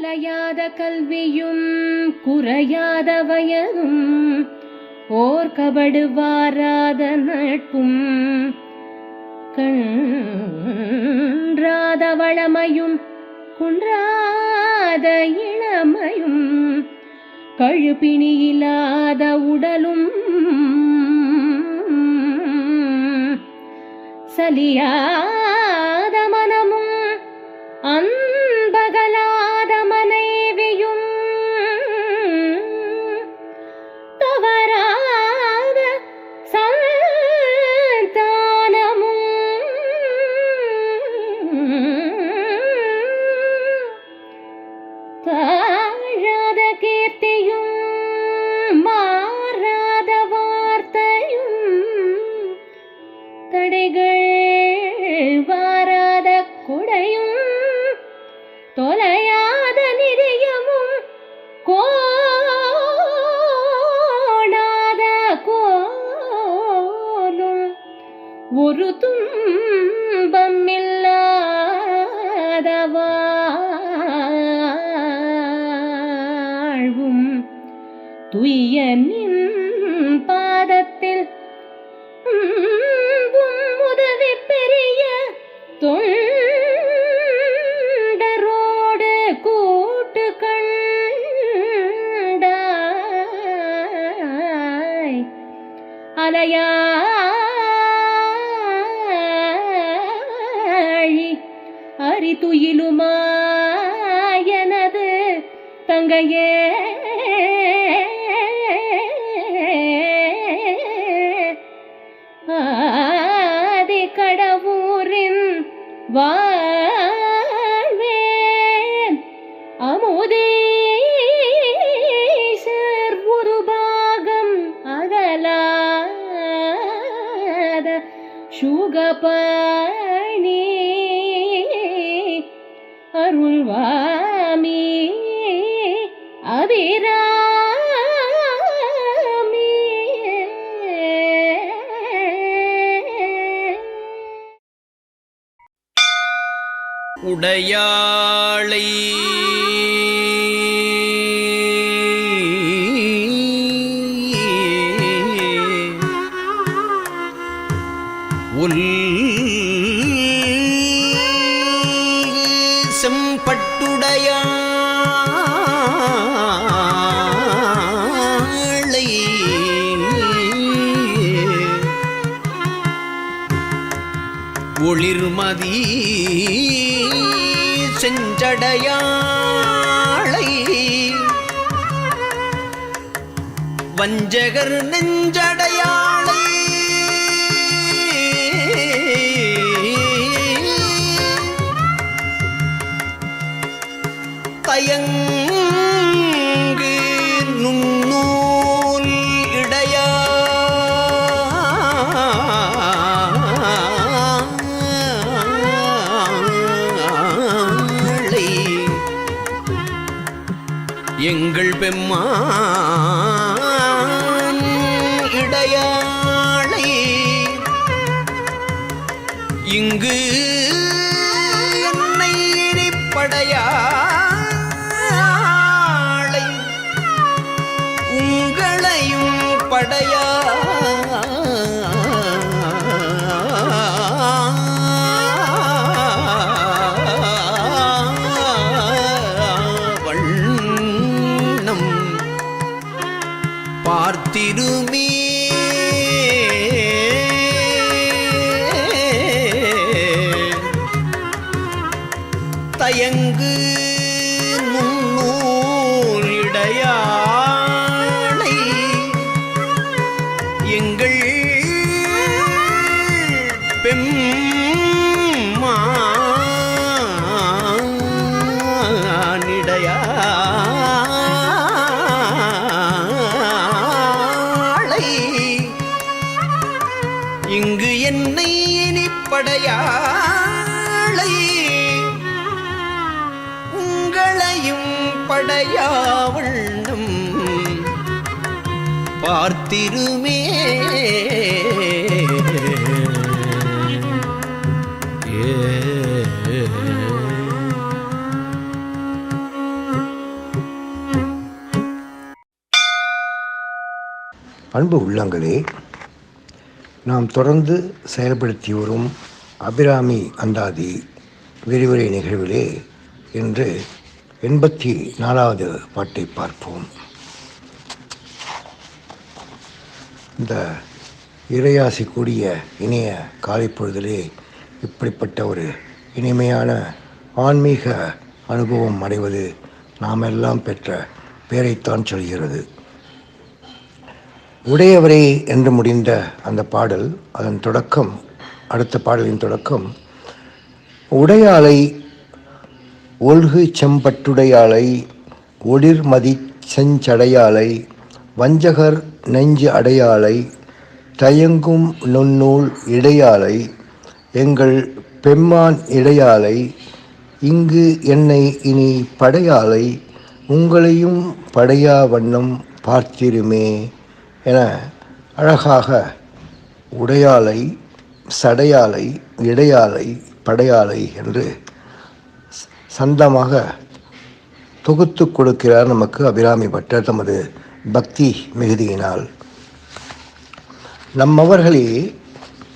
கலையாத கல்வியும் குறையாத வயதும் ஓர் கபடு வாராத நட்பும் கன்றாத வளமையும் குன்றாத இளமையும் கழுப்பிணியில்லாத உடலும் சலியாத மனமும் அன்பகலாத மனைவியும் தவறாத சந்தானமும் தாழாத கீர்த்தியும் மாறாத வார்த்தையும் தடைகள் வாராத கொடையும் தொலையாத நிதியமும் கோணாத கோலும் ஒரு துன்பம் இல்லாத வாழ்வும் துய்ய நின் பாதத்தில் உதவி பெரிய தொண்டரோடு கூட்டு கண்டாய் அலையாழி அரிதுயிலுமாயனது தங்கையே ஆதி கடவுரின் வாழ்வே அமுதீசர் ஒரு பாகம் அகலாத சுகபணி அருள்வாமி அபிரா உடையாளை செம்பட்டுடையாளை ஒளிர்மதி செஞ்சடையாளை வஞ்சகர் நெஞ்சடையாளை தயங்கு நுண்ணூல் இடையா எங்கள் பெம்மான் இடையாளை இங்கு என்னை படையாளை உங்களையும் படையா பார்த்திருமே தயங்கு நுண்ணூல் இடையாளை எங்கள் பெம்மானிடையா இங்கு என்னை இனிப்படையாளை உங்களையும் படையாவண்ணம் பார்த்திருமே அன்பு உள்ளங்களே, நாம் தொடர்ந்து செயல்படுத்தி வரும் அபிராமி அந்தாதி விரிவுரை நிகழ்விலே இன்று 84வது பாட்டை பார்ப்போம். இந்த இறையாசி கூடிய இனிய காலை பொழுதிலே இப்படிப்பட்ட ஒரு இனிமையான ஆன்மீக அனுபவம் அடைவது நாம் எல்லாம் பெற்ற பேரைத்தான் சொல்கிறது. உடையவரே என்று முடிந்த அந்த பாடல், அதன் தொடக்கம், அடுத்த பாடலின் தொடக்கம், உடையாளை ஒல்கு செம்பட்டுடையாளை ஒளிர்மதி செஞ்சடையாளை வஞ்சகர் நெஞ்சு அடையாளை தயங்கும் நுண்ணூல் இடையாளை எங்கள் பெம்மான் இடையாளை இங்கு என்னை இனி படையாளை உங்களையும் படையா வண்ணம் பார்த்திருமே என அழகாக உடையாளை, சடையாளை, இடையாளை, படையாளை என்று சந்தமாக தொகுத்து கொடுக்கிறார் நமக்கு அபிராமி பட்டர் தமது பக்தி மிகுதியினால். நம்மவர்களே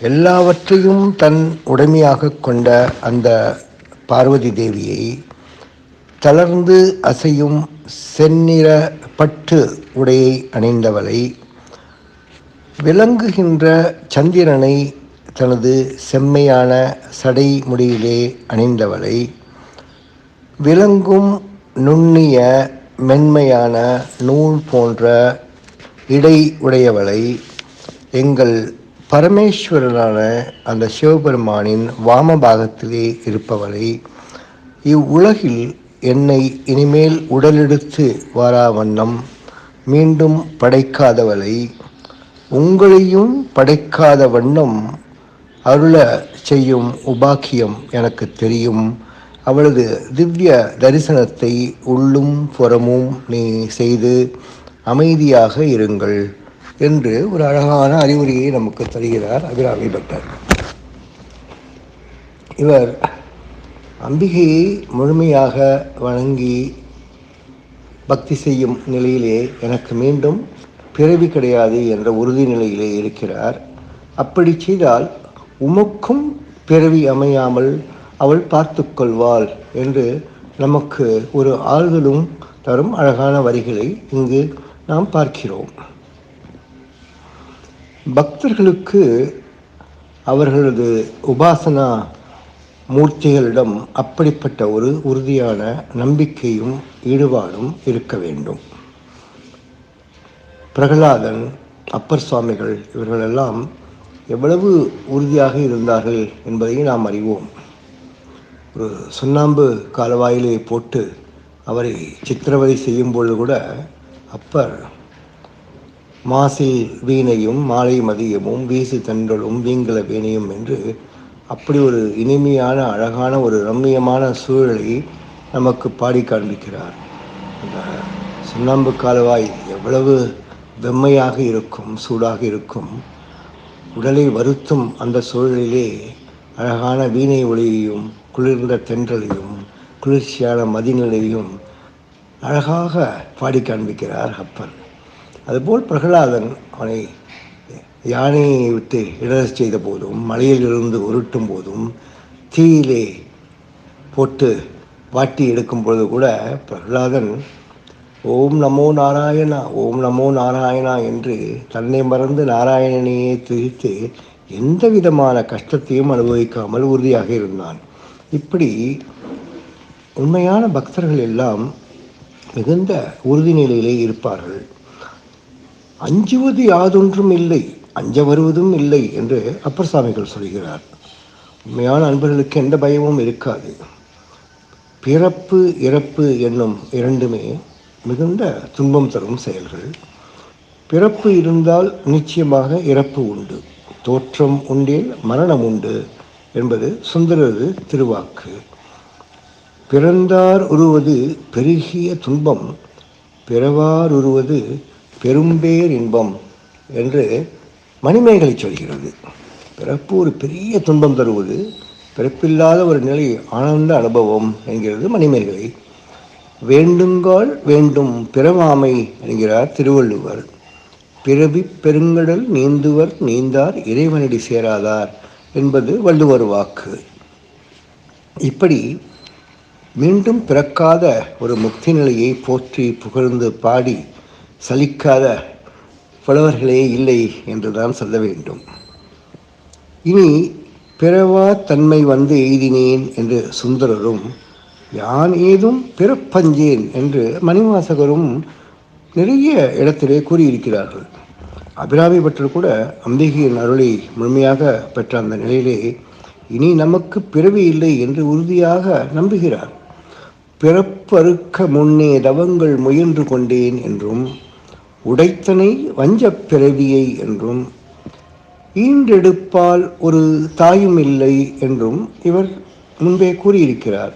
எல்லாவற்றையும் தன் உடைமையாக கொண்ட அந்த பார்வதி தேவியை தளர்ந்து அசையும் செந்நிற பட்டு உடையை அணிந்தவளை, விளங்குகின்ற சந்திரனை தனது செம்மையான சடை முடியிலே அணிந்தவளை, விளங்கும் நுண்ணிய மென்மையான நூல் போன்ற இடை உடையவளை, எங்கள் பரமேஸ்வரனான அந்த சிவபெருமானின் வாமபாகத்திலே இருப்பவளை, இவ்வுலகில் என்னை இனிமேல் உடலெடுத்து வாரா வண்ணம் மீண்டும் படைக்காதவளை, உங்களையும் படைக்காத வண்ணம் அருள செய்யும் உபாக்கியம் எனக்கு தெரியும். அவளது திவ்ய தரிசனத்தை உள்ளும் புறமும் நீ செய்து அமைதியாக இருங்கள் என்று ஒரு அழகான அறிவுரையை நமக்கு தருகிறார் அபிராமி பட்டர். இவர் அம்பிகையை முழுமையாக வணங்கி பக்தி செய்யும் நிலையிலே எனக்கு மீண்டும் பிறவி கிடையாது என்ற உறுதி நிலையிலே இருக்கிறார். அப்படி செய்தால் உமக்கும் பிறவி அமையாமல் அவள் பார்த்து கொள்வாள் என்று நமக்கு ஒரு ஆறுதலும் தரும் அழகான வரிகளை இங்கு நாம் பார்க்கிறோம். பக்தர்களுக்கு அவர்களது உபாசனா மூர்த்திகளிடம் அப்படிப்பட்ட ஒரு உறுதியான நம்பிக்கையும் ஈடுபாடும் இருக்க வேண்டும். பிரகலாதன், அப்பர் சுவாமிகள் இவர்களெல்லாம் எவ்வளவு உறுதியாக இருந்தார்கள் என்பதை நாம் அறிவோம். ஒரு சுண்ணாம்பு காலவாயிலே போட்டு அவரை சித்திரவதை செய்யும் பொழுது கூட அப்பர் மாசில் வீணையும் மாலை மதியமும் வீசு தன்றலும் வீங்கல வீணையும் என்று அப்படி ஒரு இனிமையான அழகான ஒரு ரம்மியமான சூழலை நமக்கு பாடி காண்பிக்கிறார். அந்த சுண்ணாம்பு காலவாய் எவ்வளவு வெம்மையாக இருக்கும், சூடாக இருக்கும். உடலை வருத்தும் அந்த சூழலிலே அழகான வீணை ஒளியையும் குளிர்ந்த தென்றலையும் குளிர்ச்சியான மதிநிலையும் அழகாக பாடி காண்பிக்கிறார் அப்பர். அதுபோல் பிரகலாதன் அவனை யானையை விட்டு இடரச் செய்த போதும், மலையிலிருந்து உருட்டும் போதும், தீயிலே போட்டு வாட்டி எடுக்கும் பொழுது கூட பிரகலாதன் ஓம் நமோ நாராயணா, ஓம் நமோ நாராயணா என்று தன்னை மறந்து நாராயணனையே துதித்து எந்த விதமான கஷ்டத்தையும் அனுபவிக்காமல் உறுதியாக இருந்தான். இப்படி உண்மையான பக்தர்கள் எல்லாம் மிகுந்த உறுதி நிலையிலே இருப்பார்கள். அஞ்சுவது யாதொன்றும் இல்லை, அஞ்ச வருவதும் இல்லை என்று அப்பர் சுவாமிகள் சொல்கிறார். உண்மையான அன்பர்களுக்கு எந்த பயமும் இருக்காது. பிறப்பு இறப்பு என்னும் இரண்டுமே மிகுந்த துன்பம் தரும் செயல்கள். பிறப்பு இருந்தால் நிச்சயமாக இறப்பு உண்டு, தோற்றம் உண்டேல் மரணம் உண்டு என்பது சுந்தரது திருவாக்கு. பிறந்தார் உருவது பெருகிய துன்பம், பிறவார் உருவது பெரும்பேர் இன்பம் என்று மணிமேகலை சொல்கிறது. பிறப்பு ஒரு பெரிய துன்பம் தருவது, பிறப்பில்லாத ஒரு நிலை ஆனந்த அனுபவம் என்கிறது மணிமேகலை. வேண்டுங்கால் வேண்டும் பிறவாமை என்கிறார் திருவள்ளுவர். பிறவி பெருங்கடல் நீந்துவர் நீந்தார் இறைவனடி சேராதார் என்பது வள்ளுவர் வாக்கு. இப்படி மீண்டும் பிறக்காத ஒரு முக்தி நிலையை போற்றி புகழ்ந்து பாடி சலிக்காத புலவர்களே இல்லை என்றுதான் சொல்ல வேண்டும். இனி பிறவா தன்மை வந்து எய்தினேன் என்று சுந்தரரும், யான் ஏதும் பிறப்பஞ்சேன் என்று மணிவாசகரும் நிறைய இடத்திலே கூறியிருக்கிறார்கள். அபிராமி பட்டர் கூட அம்பிகையின் அருளை முழுமையாக பெற்ற அந்த நிலையிலே இனி நமக்கு பிறவி இல்லை என்று உறுதியாக நம்புகிறார். பிறப்பறுக்க முன்னே தவங்கள் முயன்று கொண்டேன் என்றும், உடைத்தனை வஞ்சப் பிறவியை என்றும், ஈன்றெடுப்பால் ஒரு தாயும் இல்லை என்றும் இவர் முன்பே கூறியிருக்கிறார்.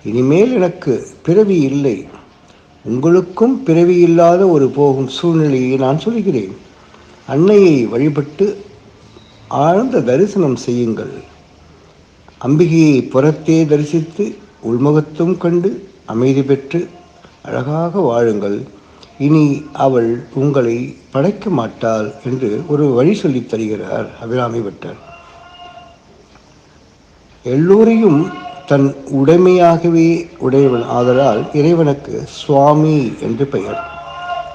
இனிமேல் எனக்கு பிறவி இல்லை, உங்களுக்கும் பிறவி இல்லாத ஒரு போகும் சூழ்நிலையை நான் சொல்கிறேன். அன்னையை வழிபட்டு ஆழ்ந்த தரிசனம் செய்யுங்கள். அம்பிகையை புறத்தே தரிசித்து உள்முகத்தும் கண்டு அமைதி பெற்று அழகாக வாழுங்கள். இனி அவள் உங்களை படைக்க மாட்டாள் என்று ஒரு வழி சொல்லித் தருகிறார் அபிராமி பட்டர். எல்லோரையும் தன் உடைமையாகவே உடையவன் ஆதலால் இறைவனுக்கு சுவாமி என்று பெயர்.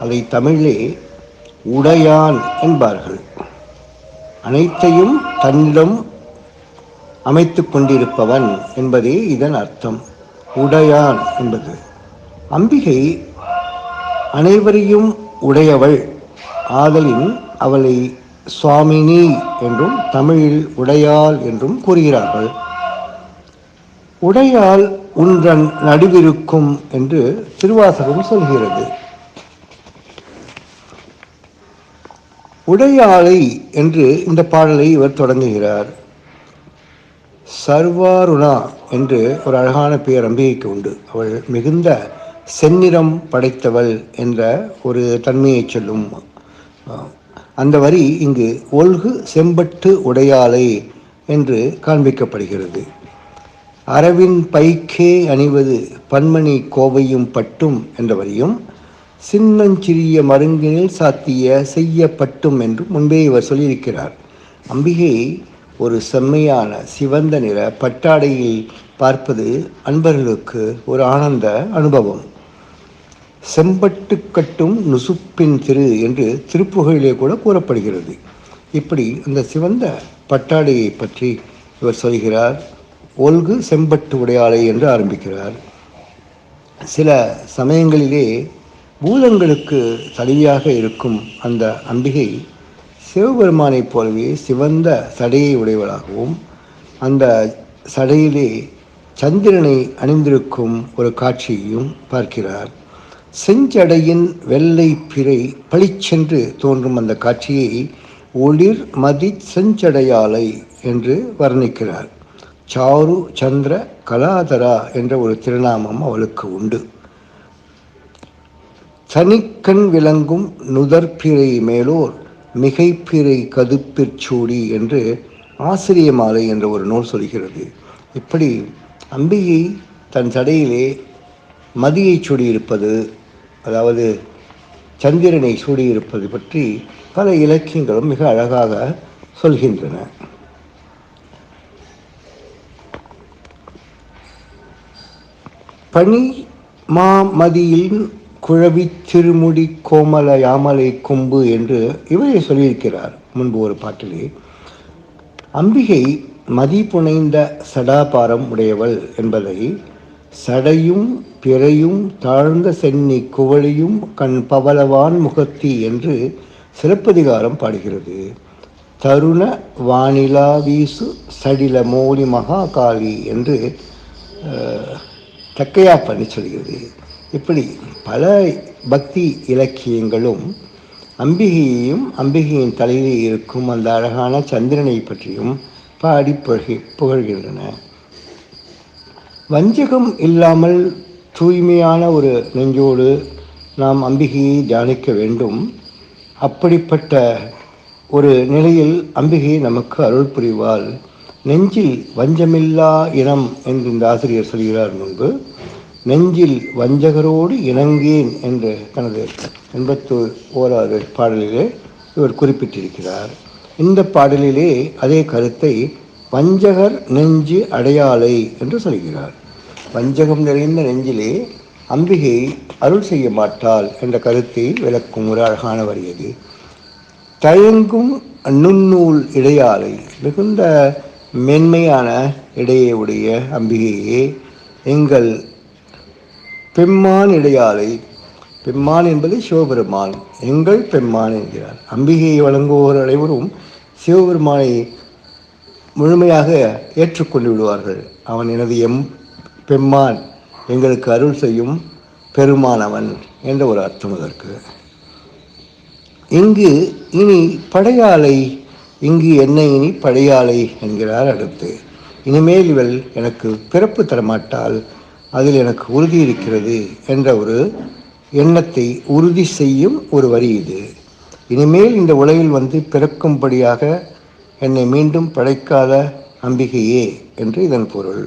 அதை தமிழிலே உடையான் என்பார்கள். அனைத்தையும் தன்னிடம் அமைத்து கொண்டிருப்பவன் என்பதே இதன் அர்த்தம். உடையான் என்பது அம்பிகை அனைவரையும் உடையவள் ஆதலின் அவளை சுவாமினி என்றும் தமிழில் உடையாள் என்றும் கூறுகிறார்கள். உடையாள் உன்றன் நடுவிருக்கும் என்று திருவாசகம் சொல்கிறது. உடையாளை என்று இந்த பாடலை இவர் தொடங்குகிறார். சர்வாருணா என்று ஒரு அழகான பெயர் அம்பிகைக்கு உண்டு. அவள் மிகுந்த செந்நிறம் படைத்தவள் என்ற ஒரு தன்மையை சொல்லும் அந்த வரி இங்கு ஒல்கு செம்பட்டு உடையாளை என்று காண்பிக்கப்படுகிறது. அரவின் பைக்கே அணிவது பன்மணி கோவையும் பட்டும் என்ற வரியும், சின்னஞ்சிறிய மருங்கினில் சாத்திய செய்யப்பட்டும் என்று முன்பே இவர் சொல்லியிருக்கிறார். அம்பிகை ஒரு செம்மையான சிவந்த நிற பட்டாடையில் பார்ப்பது அன்பர்களுக்கு ஒரு ஆனந்த அனுபவம். செம்பட்டு கட்டும் நுசுப்பின் திரு என்று திருப்புகழிலே கூட கூறப்படுகிறது. இப்படி அந்த சிவந்த பட்டாடையை பற்றி இவர் சொல்கிறார். ஒல்கு செம்பட்டு உடையாளை என்று ஆரம்பிக்கிறார். சில சமயங்களிலே பூதங்களுக்கு தலைவியாக இருக்கும் அந்த அம்பிகை சிவபெருமானைப் போலவே சிவந்த சடையை உடையவளாகவும், அந்த சடையிலே சந்திரனை அணிந்திருக்கும் ஒரு காட்சியையும் பார்க்கிறார். செஞ்சடையின் வெள்ளை பிறை பளிச்சென்று தோன்றும் அந்த காட்சியை ஒளிர் மதி செஞ்சடையாளை என்று வர்ணிக்கிறார். சாரு சந்திர கலாதரா என்ற ஒரு திருநாமம் அவளுக்கு உண்டு. தனிக்கண் விளங்கும் நுதற்பிறை மேலோர் மிகைப்பிறை கதுப்பிற்சூடி என்று ஆசிரிய மாலை என்ற ஒரு நூல் சொல்கிறது. இப்படி அம்பிகை தன் சடையிலே மதியை சூடியிருப்பது, அதாவது சந்திரனை சூடியிருப்பது பற்றி பல இலக்கியங்களும் மிக அழகாக சொல்கின்றன. பனி மாமதியின் குழவி திருமுடி கோமல யாமலை கொம்பு என்று இவரை சொல்லியிருக்கிறார் முன்பு ஒரு பாட்டிலே. அம்பிகை மதி புனைந்த சடாபாரம் உடையவள் என்பதை சடையும் பிறையும் தாழ்ந்த சென்னி குவளையும் கண் பவளவான் முகத்தி என்று சிலப்பதிகாரம் பாடுகிறது. தருண வானிலா வீசு சடில மோலி மகாகாளி என்று தக்கையா பண்ணி சொல்கிறது. இப்படி பல பக்தி இலக்கியங்களும் அம்பிகையையும் அம்பிகையின் தலையிலே இருக்கும் அந்த அழகான சந்திரனை பற்றியும் பாடி புகழ்கின்றன. வஞ்சகம் இல்லாமல் தூய்மையான ஒரு நெஞ்சோடு நாம் அம்பிகையை தியானிக்க வேண்டும். அப்படிப்பட்ட ஒரு நிலையில் அம்பிகை நமக்கு அருள் புரிவாள். நெஞ்சில் வஞ்சமில்லா இனம் என்று இந்த ஆசிரியர் சொல்கிறார் முன்பு. நெஞ்சில் வஞ்சகரோடு இணங்கேன் என்று தனது 81வது பாடலிலே இவர் குறிப்பிட்டிருக்கிறார். இந்த பாடலிலே அதே கருத்தை வஞ்சகர் நெஞ்சு அடையாளை என்று சொல்கிறார். வஞ்சகம் நிறைந்த நெஞ்சிலே அம்பிகை அருள் செய்ய மாட்டாள் என்ற கருத்தை விளக்கும் ஒரு அழகான வரி அது. தயங்கும் நுண்ணூல் இடையாளை, மிகுந்த மென்மையான இடையே உடைய அம்பிகையே எங்கள் பெம்மான் இடையாளை. பெம்மான் என்பது சிவபெருமான், எங்கள் பெம்மான் என்கிறார். அம்பிகையை வழங்குவோர் அனைவரும் சிவபெருமானை முழுமையாக ஏற்றுக்கொண்டு விடுவார்கள். அவன் எனது பெம்மான், எங்களுக்கு அருள் செய்யும் பெருமான் அவன் என்ற ஒரு அர்த்தம் அதற்கு. இங்கு இனி படையாளை, இங்கு என்ன இனி படையாளை என்கிறார் அடுத்து. இனிமேல் இவள் எனக்கு பிறப்பு தரமாட்டால், அதில் எனக்கு உறுதி இருக்கிறது என்ற ஒரு எண்ணத்தை உறுதி செய்யும் ஒரு வரி இது. இனிமேல் இந்த உலகில் வந்து பிறக்கும்படியாக என்னை மீண்டும் படைக்காத அம்பிகையே என்று இதன் பொருள்.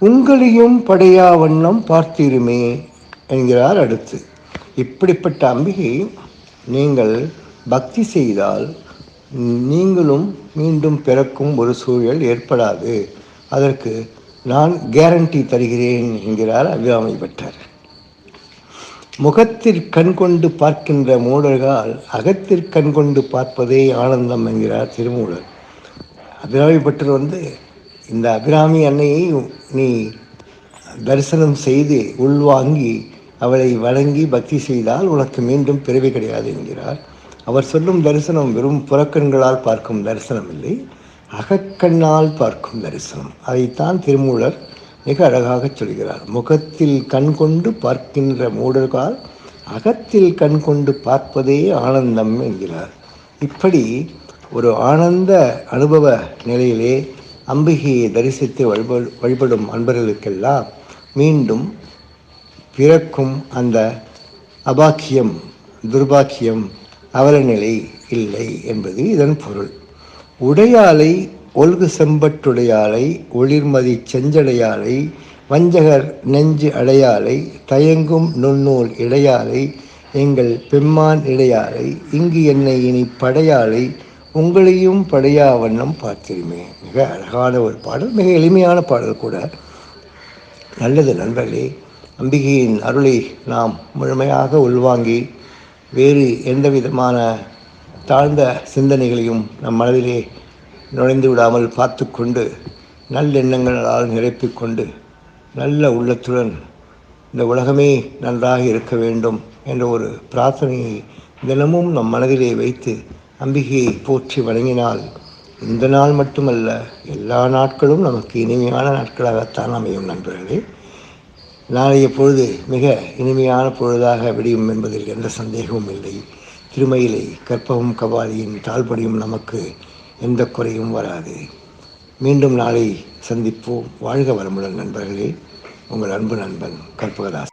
உங்களையும் படையா வண்ணம் பார்த்தீருமே என்கிறார் அடுத்து. இப்படிப்பட்ட அம்பிகை நீங்கள் பக்தி செய்தால் நீங்களும் மீண்டும் பிறக்கும் ஒரு சூழல் ஏற்படாது, அதற்கு நான் கேரண்டி தருகிறேன் என்கிறார் அபிராமி பட்டர். முகத்திற்கண் கொண்டு பார்க்கின்ற மூடர்கள் அகத்திற்கண் கொண்டு பார்ப்பதே ஆனந்தம் என்கிறார் திருமூலர். அபிராமி பட்டர் இந்த அபிராமி அன்னையை நீ தரிசனம் செய்து உள்வாங்கி அவளை வணங்கி பக்தி செய்தால் உனக்கு மீண்டும் பிறவி கிடையாது என்கிறார். அவர் சொல்லும் தரிசனம் வெறும் புறக்கண்களால் பார்க்கும் தரிசனம் இல்லை, அகக்கண்ணால் பார்க்கும் தரிசனம். அதைத்தான் திருமூலர் மிக அழகாக சொல்கிறார். முகத்தில் கண் கொண்டு பார்க்கின்ற மூடர்கள் அகத்தில் கண் கொண்டு பார்ப்பதே ஆனந்தம் என்கிறார். இப்படி ஒரு ஆனந்த அனுபவ நிலையிலே அம்பிகையை தரிசித்து வழிபடும் அன்பர்களுக்கெல்லாம் மீண்டும் பிறக்கும் அந்த அபாக்கியம் துர்பாக்கியம் அவலநிலை இல்லை என்பது இதன் பொருள். உடையாளை ஒல்கு செம்பட்டுடையாளை ஒளிர்மதி செஞ்சடையாளை வஞ்சகர் நெஞ்சு அடையாளை தயங்கும் நுண்ணூல் இடையாளை எங்கள் பெம்மான் இடையாளை இங்கு என்னை இனி படையாளை உங்களையும் படையா வண்ணம் பார்த்திருமே. மிக அழகான ஒரு பாடல், மிக எளிமையான பாடல் கூட. நல்லது நண்பர்களே, அம்பிகையின் அருளை நாம் முழுமையாக உள்வாங்கி வேறு எந்த விதமான தாழ்ந்த சிந்தனைகளையும் நம் மனதிலே நுழைந்து விடாமல் பார்த்து கொண்டு நல்லெண்ணங்களால் நிரப்பிக்கொண்டு நல்ல உள்ளத்துடன் இந்த உலகமே நன்றாக இருக்க வேண்டும் என்ற ஒரு பிரார்த்தனையை தினமும் நம் மனதிலே வைத்து அம்பிகையை போற்றி வணங்கினால் இந்த நாள் மட்டுமல்ல எல்லா நாட்களும் நமக்கு இனிமையான நாட்களாகத்தான் அமையும் நண்பர்களே. நாளைய பொழுது மிக இனிமையான பொழுதாக விடியும் என்பதில் எந்த சந்தேகமும் இல்லை. திருமயிலை கற்பகம் கபாலியின் தாழ்படியும் நமக்கு எந்த குறையும் வராது. மீண்டும் நாளை சந்திப்போம். வாழ்க வளமுடன் நண்பர்களே. உங்கள் அன்பு நண்பன் கற்பகதாசன்.